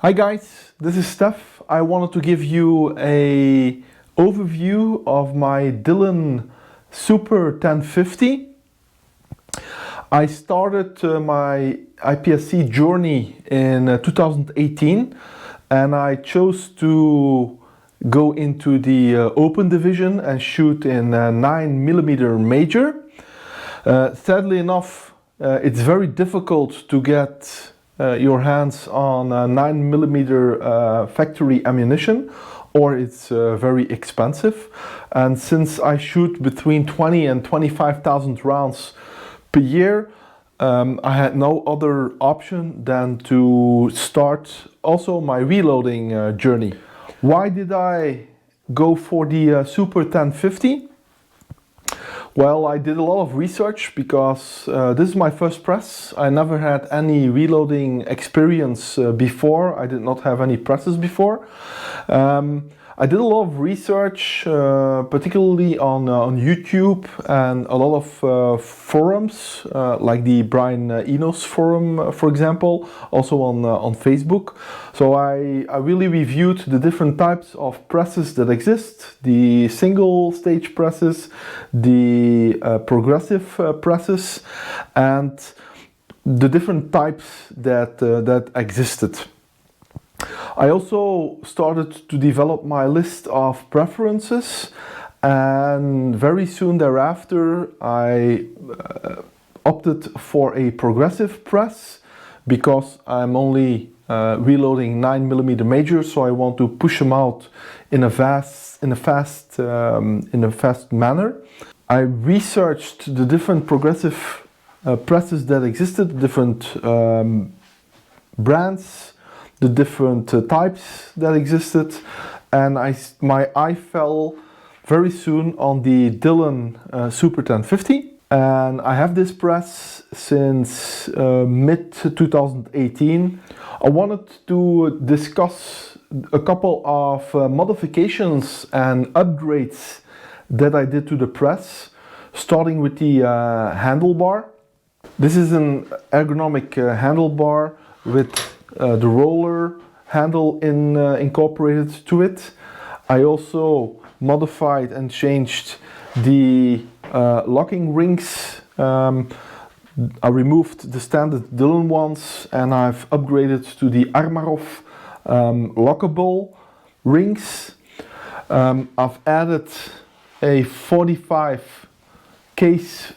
Hi guys, this is Steph. I wanted to give you a overview of my Dillon Super 1050. I started my IPSC journey in 2018 and I chose to go into the open division and shoot in 9mm major. Sadly enough, it's very difficult to get your hands on 9mm factory ammunition, or it's very expensive. And since I shoot between 20 and 25,000 rounds per year, I had no other option than to start also my reloading journey. Why did I go for the Super 1050? Well, I did a lot of research because this is my first press. I never had any reloading experience before. I did not have any presses before. I did a lot of research, particularly on YouTube and a lot of forums, like the Brian Enos forum, for example, also on Facebook. So I really reviewed the different types of presses that exist, the single stage presses, the progressive presses, and the different types that existed. I also started to develop my list of preferences, and very soon thereafter I opted for a progressive press because I'm only reloading 9mm majors, so I want to push them out in a fast manner. I researched the different progressive presses that existed, different brands, the different types that existed, and my eye fell very soon on the Dillon Super 1050. And I have this press since mid 2018. I wanted to discuss a couple of modifications and upgrades that I did to the press, starting with the handlebar. This is an ergonomic handlebar with the roller handle incorporated to it. I also modified and changed the locking rings. I removed the standard Dillon ones and I've upgraded to the Armarov lockable rings. I've added a 45 case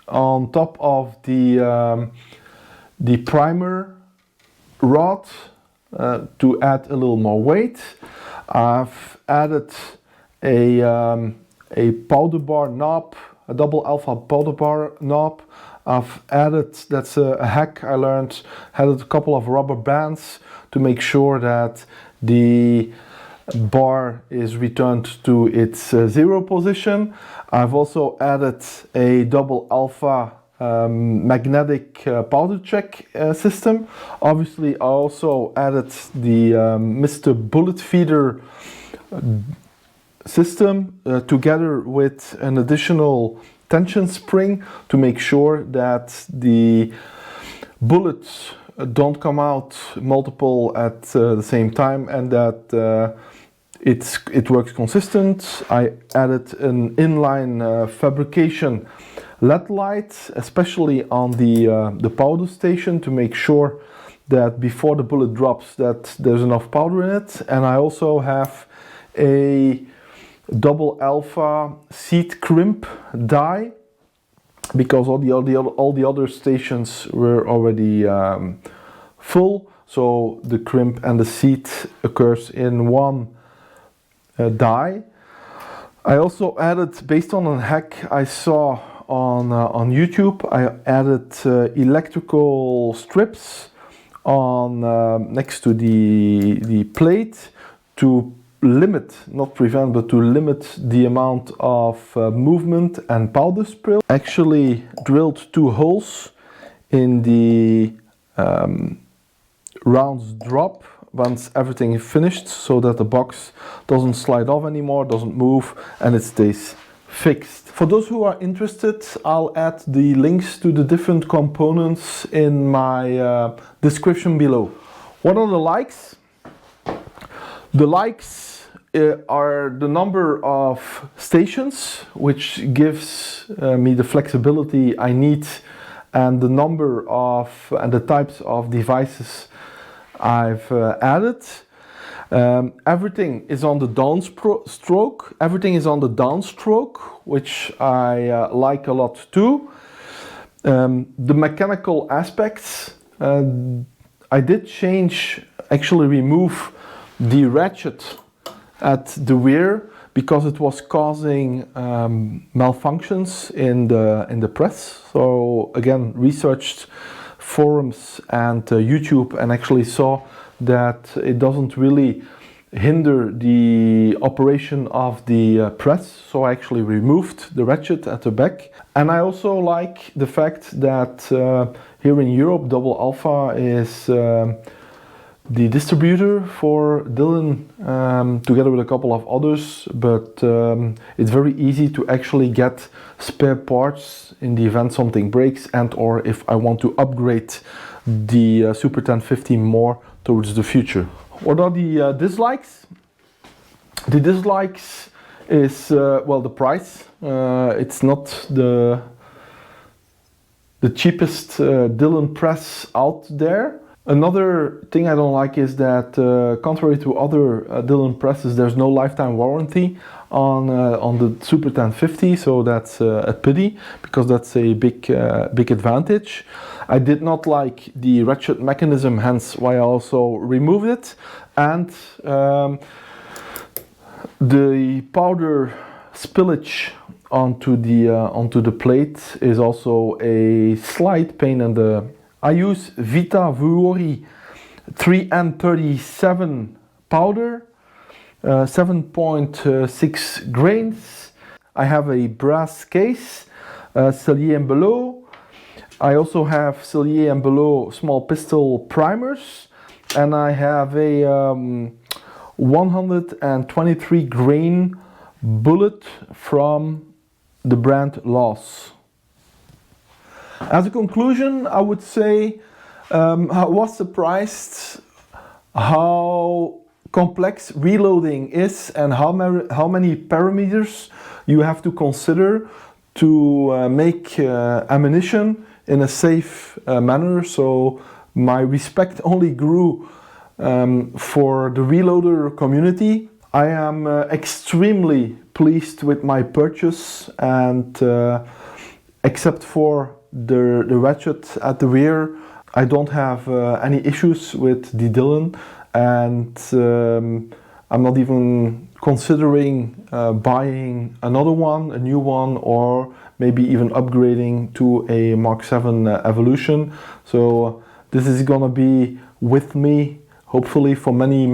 on top of the primer rod to add a little more weight. I've added a powder bar knob, a double alpha powder bar knob. I've added, that's a hack I learned, added a couple of rubber bands to make sure that the bar is returned to its zero position. I've also added a double alpha magnetic powder check system. Obviously I also added the Mr. Bullet Feeder system together with an additional tension spring to make sure that the bullets don't come out multiple at the same time and that it works consistent. I added an inline fabrication LED light, especially on the powder station, to make sure that before the bullet drops that there's enough powder in it. And I also have a double alpha seat crimp die because all the other stations were already full, so the crimp and the seat occurs in one die. I also added, based on a hack I saw on YouTube, I added electrical strips on next to the plate to limit, not prevent, but to limit the amount of movement and powder spill. Actually drilled 2 holes in the rounds drop once everything is finished, so that the box doesn't slide off anymore, doesn't move, and it stays fixed. For those who are interested, I'll add the links to the different components in my description below. What are the likes? The likes are the number of stations, which gives me the flexibility I need, and the number of and the types of devices I've added. Everything is on the downstroke. Everything is on the downstroke, which I like a lot too. The mechanical aspects, I did actually remove the ratchet at the rear because it was causing malfunctions in the press. So again, researched forums and YouTube, and actually saw that it doesn't really hinder the operation of the press, so I actually removed the ratchet at the back. And I also like the fact that here in Europe, Double Alpha is the distributor for Dillon, together with a couple of others, but it's very easy to actually get spare parts in the event something breaks, and or if I want to upgrade the Super 1050 more towards the future. What are the dislikes? The dislikes is, well, the price. It's not the cheapest Dillon press out there. Another thing I don't like is that, contrary to other Dillon presses, there's no lifetime warranty on the Super 1050, so that's a pity, because that's a big advantage. I did not like the ratchet mechanism, hence why I also removed it, and the powder spillage onto the plate is also a slight pain in the. I use Vihtavuori 3N37 powder, 7.6 grains. I have a brass case, Cellier and Below. I also have Cellier and Below small pistol primers, and I have a 123 grain bullet from the brand Loss. As a conclusion, I would say I was surprised how complex reloading is, and how many parameters you have to consider to make ammunition in a safe manner. So my respect only grew for the reloader community. I am extremely pleased with my purchase, and except for the ratchet at the rear, I don't have any issues with the Dillon, and I'm not even considering buying another one, a new one, or maybe even upgrading to a Mark 7 Evolution. So this is gonna be with me hopefully for many